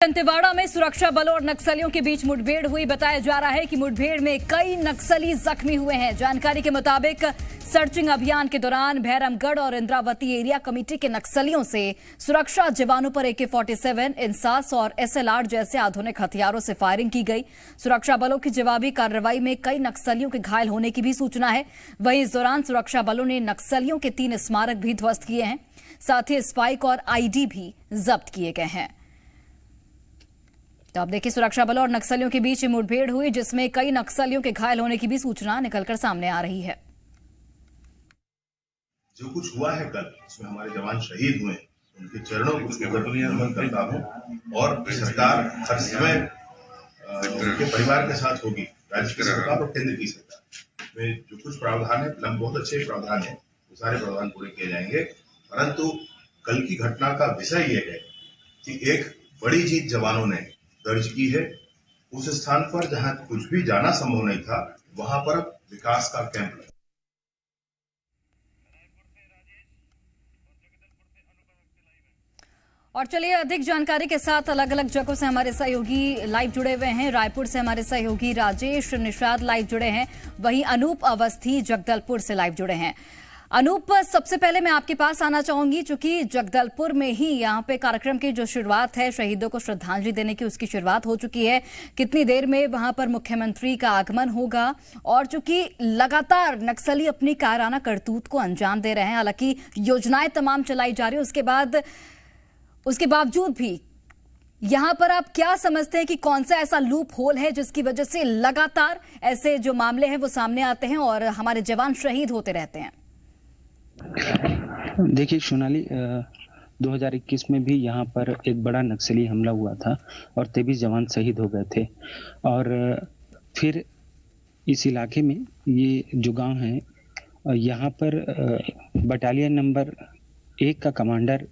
दंतेवाड़ा में सुरक्षा बलों और नक्सलियों के बीच मुठभेड़ हुई। बताया जा रहा है कि मुठभेड़ में कई नक्सली जख्मी हुए हैं। जानकारी के मुताबिक सर्चिंग अभियान के दौरान भैरमगढ़ और इंद्रावती एरिया कमेटी के नक्सलियों से सुरक्षा जवानों पर AK-47, इंसास और SLR जैसे आधुनिक हथियारों से फायरिंग की गई। सुरक्षा बलों की जवाबी कार्रवाई में कई नक्सलियों के घायल होने की भी सूचना है। वहीं इस दौरान सुरक्षा बलों ने नक्सलियों के 3 स्मारक भी ध्वस्त किए हैं। साथ ही स्पाइक और ID भी जब्त किए गए हैं। तो अब देखिए, सुरक्षा बलों और नक्सलियों के बीच मुठभेड़ हुई, जिसमें कई नक्सलियों के घायल होने की भी सूचना निकलकर सामने आ रही है। जो कुछ हुआ है कल, इसमें हमारे जवान शहीद हुए, उनके चरणों को नमन करता हूं और सरकार हर समय उनके परिवार के साथ होगी। राज्य की सरकार और केंद्र की सरकार में जो कुछ प्रावधान है, बहुत अच्छे प्रावधान है, वो सारे प्रावधान पूरे किए जाएंगे। परंतु कल की घटना का विषय ये है कि एक बड़ी जीत जवानों ने दर्ज की है। उस स्थान पर जहां कुछ भी जाना संभव नहीं था, वहां पर विकास का कैंप लगा। और चलिए, अधिक जानकारी के साथ अलग अलग जगहों से हमारे सहयोगी लाइव जुड़े हुए हैं। रायपुर से हमारे सहयोगी राजेश निषाद लाइव जुड़े हैं, वहीं अनूप अवस्थी जगदलपुर से लाइव जुड़े हैं। अनूप, सबसे पहले मैं आपके पास आना चाहूंगी, चूंकि जगदलपुर में ही यहाँ पे कार्यक्रम की जो शुरुआत है, शहीदों को श्रद्धांजलि देने की, उसकी शुरुआत हो चुकी है। कितनी देर में वहां पर मुख्यमंत्री का आगमन होगा? और चूंकि लगातार नक्सली अपनी कायराना करतूत को अंजाम दे रहे हैं, हालांकि योजनाएं तमाम चलाई जा रही है, उसके बावजूद भी यहां पर आप क्या समझते हैं कि कौन सा ऐसा लूप होल है जिसकी वजह से लगातार ऐसे जो मामले हैं वो सामने आते हैं और हमारे जवान शहीद होते रहते हैं? देखिए सोनाली, 2021 में भी यहाँ पर एक बड़ा नक्सली हमला हुआ था और 23 जवान शहीद हो गए थे। और फिर इस इलाके में ये जो गांव है, यहाँ पर बटालियन नंबर 1 का कमांडर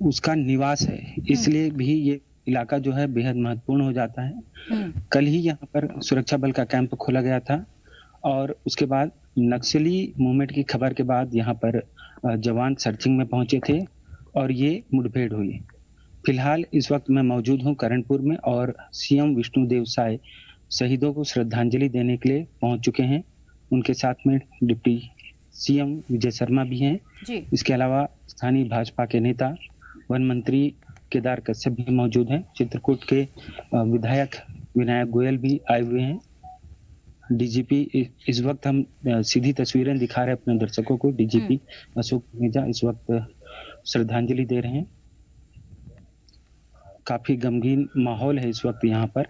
उसका निवास है, इसलिए भी ये इलाका जो है बेहद महत्वपूर्ण हो जाता है। कल ही यहाँ पर सुरक्षा बल का कैंप खोला गया था और उसके बाद नक्सली मूवमेंट की खबर के बाद यहाँ पर जवान सर्चिंग में पहुंचे थे और ये मुठभेड़ हुई। फिलहाल इस वक्त मैं मौजूद हूँ करणपुर में और CM विष्णुदेव साय शहीदों को श्रद्धांजलि देने के लिए पहुंच चुके हैं। उनके साथ में डिप्टी CM विजय शर्मा भी हैं। इसके अलावा स्थानीय भाजपा के नेता वन मंत्री केदार कश्यप भी मौजूद हैं। चित्रकूट के विधायक विनायक गोयल भी आए हुए हैं। DGP, इस वक्त हम सीधी तस्वीरें दिखा रहे हैं अपने दर्शकों को। DGP अशोक मेजा इस वक्त श्रद्धांजलि दे रहे हैं। काफी गमगीन माहौल है इस वक्त यहाँ पर।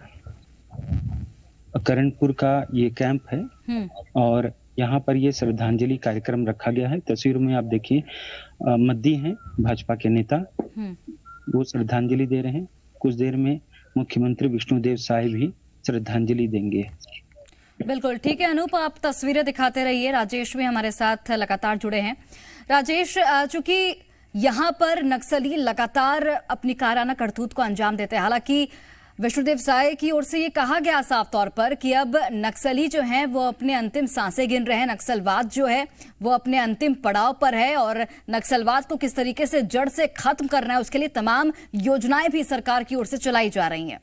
करणपुर का ये कैंप है और यहाँ पर ये श्रद्धांजलि कार्यक्रम रखा गया है। तस्वीरों में आप देखिए, मद्दी हैं भाजपा के नेता, वो श्रद्धांजलि दे रहे हैं। कुछ देर में मुख्यमंत्री विष्णुदेव साय भी श्रद्धांजलि देंगे। बिल्कुल ठीक है अनूप, आप तस्वीरें दिखाते रहिए। राजेश भी हमारे साथ लगातार जुड़े हैं। राजेश, चूंकि यहाँ पर नक्सली लगातार अपनी कायराना करतूत को अंजाम देते हैं, हालांकि विष्णुदेव साय की ओर से ये कहा गया साफ तौर पर कि अब नक्सली जो हैं वो अपने अंतिम सांसें गिन रहे हैं, नक्सलवाद जो है वो अपने अंतिम पड़ाव पर है और नक्सलवाद को किस तरीके से जड़ से खत्म करना है, उसके लिए तमाम योजनाएं भी सरकार की ओर से चलाई जा रही हैं।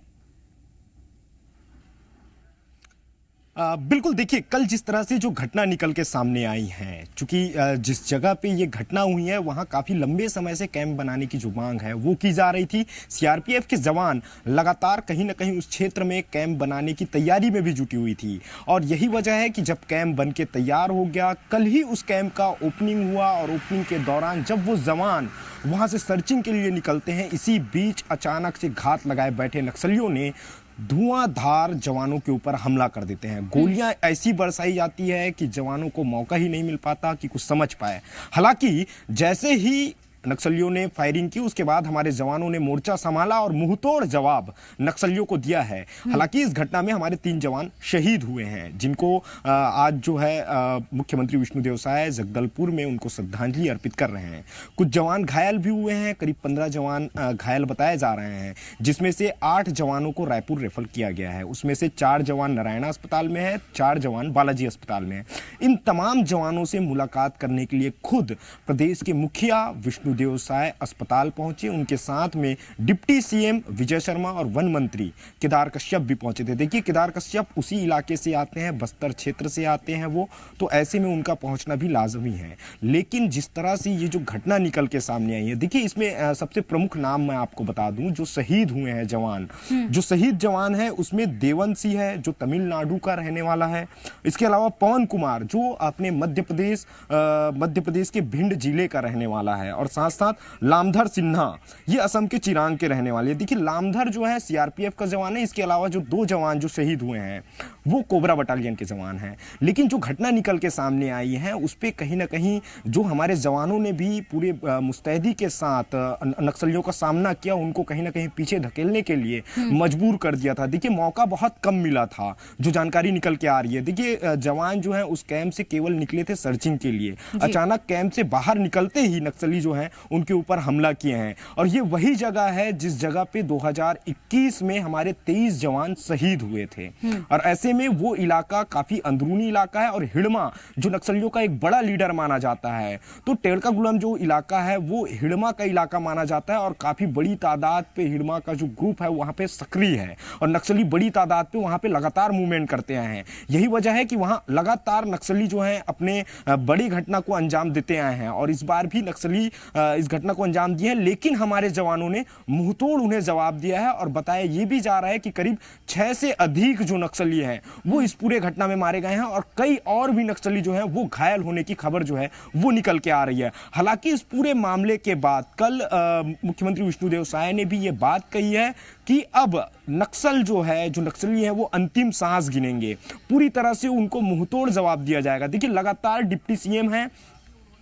बिल्कुल, देखिए कल जिस तरह से जो घटना निकल के सामने आई है, चूंकि जिस जगह पे ये घटना हुई है वहाँ काफ़ी लंबे समय से कैंप बनाने की जो मांग है वो की जा रही थी। CRPF के जवान लगातार कहीं ना कहीं उस क्षेत्र में कैंप बनाने की तैयारी में भी जुटी हुई थी और यही वजह है कि जब कैंप बन के तैयार हो गया, कल ही उस कैंप का ओपनिंग हुआ और ओपनिंग के दौरान जब वो जवान वहाँ से सर्चिंग के लिए निकलते हैं, इसी बीच अचानक से घात लगाए बैठे नक्सलियों ने धुआंधार जवानों के ऊपर हमला कर देते हैं। गोलियां ऐसी बरसाई जाती है कि जवानों को मौका ही नहीं मिल पाता कि कुछ समझ पाए। हालांकि जैसे ही नक्सलियों ने फायरिंग की, उसके बाद हमारे जवानों ने मोर्चा संभाला और मुंहतोड़ जवाब नक्सलियों को दिया है। हालांकि इस घटना में हमारे 3 जवान शहीद हुए हैं, जिनको आज जो है मुख्यमंत्री विष्णुदेव साय जगदलपुर में उनको श्रद्धांजलि अर्पित कर रहे हैं। कुछ जवान घायल भी हुए हैं, करीब 15 जवान घायल बताए जा रहे हैं, जिसमें से 8 जवानों को रायपुर रेफर किया गया है। उसमें से 4 जवान नारायणा अस्पताल में है, 4 जवान बालाजी अस्पताल में है। इन तमाम जवानों से मुलाकात करने के लिए खुद प्रदेश के मुखिया विष्णु विष्णुदेव साय अस्पताल पहुंचे। उनके साथ में डिप्टी सीएम विजय शर्मा और वन मंत्री केदार कश्यप भी पहुंचे थे। देखिए, केदार कश्यप उसी इलाके से आते हैं, बस्तर क्षेत्र से आते हैं वो, तो ऐसे में उनका पहुंचना भी लाजमी है। लेकिन जिस तरह से ये जो घटना निकल के सामने आई है, देखिए इसमें सबसे प्रमुख नाम मैं आपको बता दूं जो शहीद हुए हैं जवान, जो शहीद जवान है उसमें देवंशी है जो तमिलनाडु का रहने वाला है। इसके अलावा पवन कुमार जो अपने मध्य प्रदेश के भिंड जिले का रहने वाला है, और साथ साथ लामधर सिन्हा ये असम के चिरांग के रहने वाले हैं। देखिए, लामधर जो है सीआरपीएफ का जवान है। इसके अलावा जो 2 जवान जो शहीद हुए हैं वो कोबरा बटालियन के जवान हैं। लेकिन जो घटना निकल के सामने आई है उस पे कहीं ना कहीं जो हमारे जवानों ने भी पूरे मुस्तैदी के साथ नक्सलियों का सामना किया, उनको कहीं ना कहीं पीछे धकेलने के लिए मजबूर कर दिया था। देखिए, मौका बहुत कम मिला था, जो जानकारी निकल के आ रही है। देखिए, जवान जो है उस कैंप से केवल निकले थे सर्चिंग के लिए, अचानक कैंप से बाहर निकलते ही नक्सली जो है उनके ऊपर हमला किए हैं। और ये वही जगह है जिस जगह पे 2021 में हमारे 23 जवान शहीद हुए थे। और ऐसे में वो इलाका काफी अंदरूनी इलाका है, और हिड़मा जो नक्सलियों का एक बड़ा लीडर माना जाता है, तो टेड़का गुलम जो इलाका है वो हिड़मा का इलाका माना जाता है, और काफी बड़ी तादाद पे हिड़मा का जो ग्रुप है वहां पे सक्रिय है, और नक्सली बड़ी तादाद पे वहां पे लगातार मूवमेंट करते आए हैं। यही वजह है कि वहां लगातार नक्सली जो है अपने बड़ी घटना को अंजाम देते आए हैं, और इस बार भी नक्सली इस घटना को अंजाम दिए हैं। लेकिन हमारे जवानों ने मुंहतोड़ उन्हें जवाब दिया है, और बताया ये भी जा रहा है कि करीब 6 से अधिक जो नक्सली हैं वो इस पूरे घटना में मारे गए हैं, और कई और भी नक्सली जो हैं वो घायल होने की खबर जो है वो निकल के आ रही है। हालांकि इस पूरे मामले के बाद कल मुख्यमंत्री विष्णुदेव साय ने भी ये बात कही है कि अब नक्सल जो है, जो नक्सली है वो अंतिम सांस गिनेंगे, पूरी तरह से उनको मुंहतोड़ जवाब दिया जाएगा। देखिए, लगातार डिप्टी सीएम हैं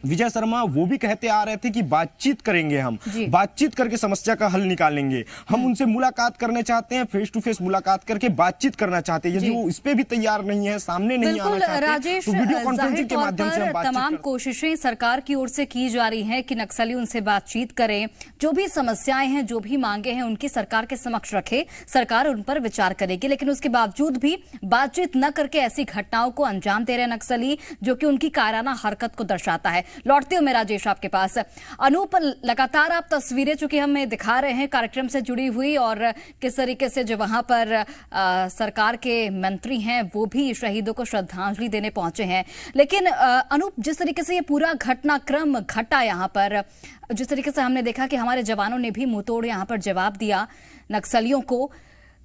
विजय शर्मा, वो भी कहते आ रहे थे कि बातचीत करेंगे, हम बातचीत करके समस्या का हल निकालेंगे, हम उनसे मुलाकात करने चाहते हैं, फेस टू फेस मुलाकात करके बातचीत करना चाहते हैं। यदि वो इस पे भी तैयार नहीं है, सामने नहीं आना चाहते, राजेश, तो वीडियो कॉन्फ्रेंसिंग के माध्यम से हम बातचीत तमाम कोशिशें सरकार की ओर से की जा रही हैं कि नक्सली उनसे बातचीत करें, जो भी समस्याएं हैं, जो भी मांगे हैं उनकी सरकार के समक्ष रखे, सरकार उन पर विचार करेगी। लेकिन उसके बावजूद भी बातचीत न करके ऐसी घटनाओं को अंजाम दे रहे नक्सली, जो कि उनकी कायराना हरकत को दर्शाता है। लौटते हो मैं राजेश आपके पास। अनूप, लगातार आप तस्वीरें चूंकि हमें दिखा रहे हैं कार्यक्रम से जुड़ी हुई, और किस तरीके से जो वहां पर सरकार के मंत्री हैं वो भी शहीदों को श्रद्धांजलि देने पहुंचे हैं। लेकिन अनूप, जिस तरीके से ये पूरा घटनाक्रम घटा यहाँ पर, जिस तरीके से हमने देखा कि हमारे जवानों ने भी मुंहतोड़ यहाँ पर जवाब दिया नक्सलियों को,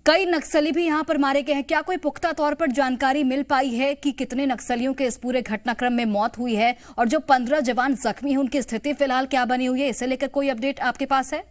कई नक्सली भी यहां पर मारे गए हैं। क्या कोई पुख्ता तौर पर जानकारी मिल पाई है कि कितने नक्सलियों के इस पूरे घटनाक्रम में मौत हुई है, और जो 15 जवान जख्मी हैं उनकी स्थिति फिलहाल क्या बनी हुई है? इसे लेकर कोई अपडेट आपके पास है?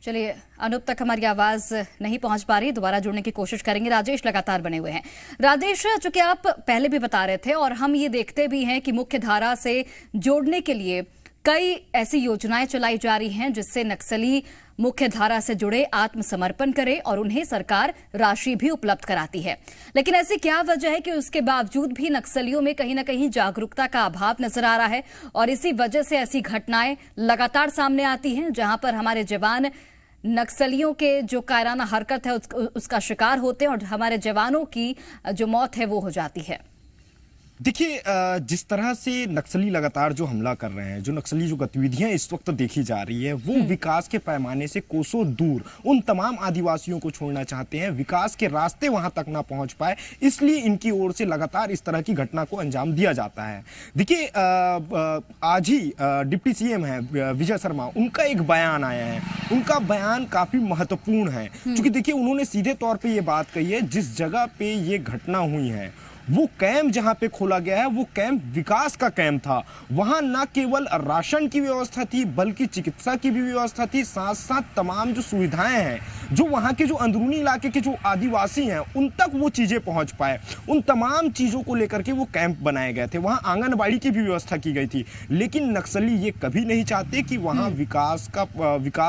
चलिए, अनूप तक हमारी आवाज नहीं पहुंच पा रही, दोबारा जुड़ने की कोशिश करेंगे। राजेश लगातार बने हुए हैं। राजेश, चूंकि आप पहले भी बता रहे थे और हम ये देखते भी हैं कि मुख्य धारा से जोड़ने के लिए कई ऐसी योजनाएं चलाई जा रही हैं जिससे नक्सली मुख्य धारा से जुड़े आत्मसमर्पण करें, और उन्हें सरकार राशि भी उपलब्ध कराती है। लेकिन ऐसी क्या वजह है कि उसके बावजूद भी नक्सलियों में कहीं ना कहीं जागरूकता का अभाव नजर आ रहा है, और इसी वजह से ऐसी घटनाएं लगातार सामने आती हैं जहां पर हमारे जवान नक्सलियों के जो कायराना हरकत है उसका शिकार होते हैं, और हमारे जवानों की जो मौत है वो हो जाती है? देखिए, जिस तरह से नक्सली लगातार जो हमला कर रहे हैं, जो नक्सली जो गतिविधियां इस वक्त देखी जा रही है, वो विकास के पैमाने से कोसों दूर उन तमाम आदिवासियों को छोड़ना चाहते हैं, विकास के रास्ते वहां तक ना पहुंच पाए, इसलिए इनकी ओर से लगातार इस तरह की घटना को अंजाम दिया जाता है। देखिए, आज ही डिप्टी सीएम है विजय शर्मा, उनका एक बयान आया है, उनका बयान काफी महत्वपूर्ण है, क्योंकि देखिए उन्होंने सीधे तौर पर यह बात कही है, जिस जगह पे ये घटना हुई है वो कैंप जहां पे खोला गया है वो कैंप विकास का कैंप था। वहां ना केवल राशन की व्यवस्था थी बल्कि चिकित्सा की भी व्यवस्था थी, साथ साथ तमाम जो सुविधाएं हैं जो वहां के जो अंदरूनी इलाके के जो आदिवासी हैं उन तक वो चीजें पहुंच पाए, उन तमाम चीजों को लेकर के वो कैंप बनाए गए थे। वहां आंगनबाड़ी की भी व्यवस्था की गई थी। लेकिन नक्सली ये कभी नहीं चाहते कि वहां विकास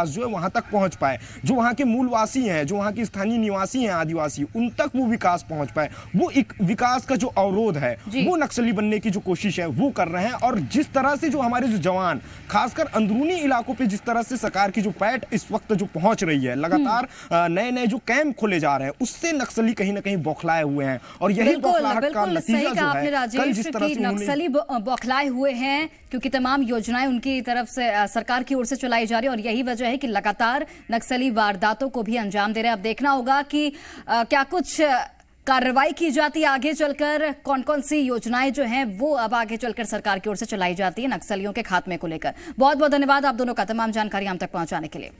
जो है वहां तक पहुंच पाए, जो वहां के मूलवासी हैं, जो वहां के स्थानीय निवासी हैं आदिवासी, उन तक वो विकास पहुंच पाए। वो एक विकास का जो अवरोध है वो नक्सली बनने की जो कोशिश है वो कर रहे हैं। और जिस तरह से जो हमारे जो जवान खासकर अंदरूनी इलाकों पे जिस तरह से सरकार की जो पैठ इस वक्त जो पहुंच रही है, लगातार नए नए जो कैंप खोले जा रहे हैं उससे नक्सली कहीं ना कहीं बौखलाए हुए हैं। और यही बौखलाहट का नतीजा जो है कल जिस तरह से नक्सली बौखलाए हुए हैं, क्योंकि तमाम योजनाएं उनकी तरफ से सरकार की ओर से चलाई जा रही है और यही वजह है कि लगातार नक्सली वारदातों को भी अंजाम दे रहे हैं। अब देखना होगा कि क्या कुछ कार्रवाई की जाती है आगे चलकर, कौन कौन सी योजनाएं जो हैं वो अब आगे चलकर सरकार की ओर से चलाई जाती है नक्सलियों के खात्मे को लेकर। बहुत बहुत धन्यवाद आप दोनों का तमाम जानकारी हम तक पहुंचाने के लिए।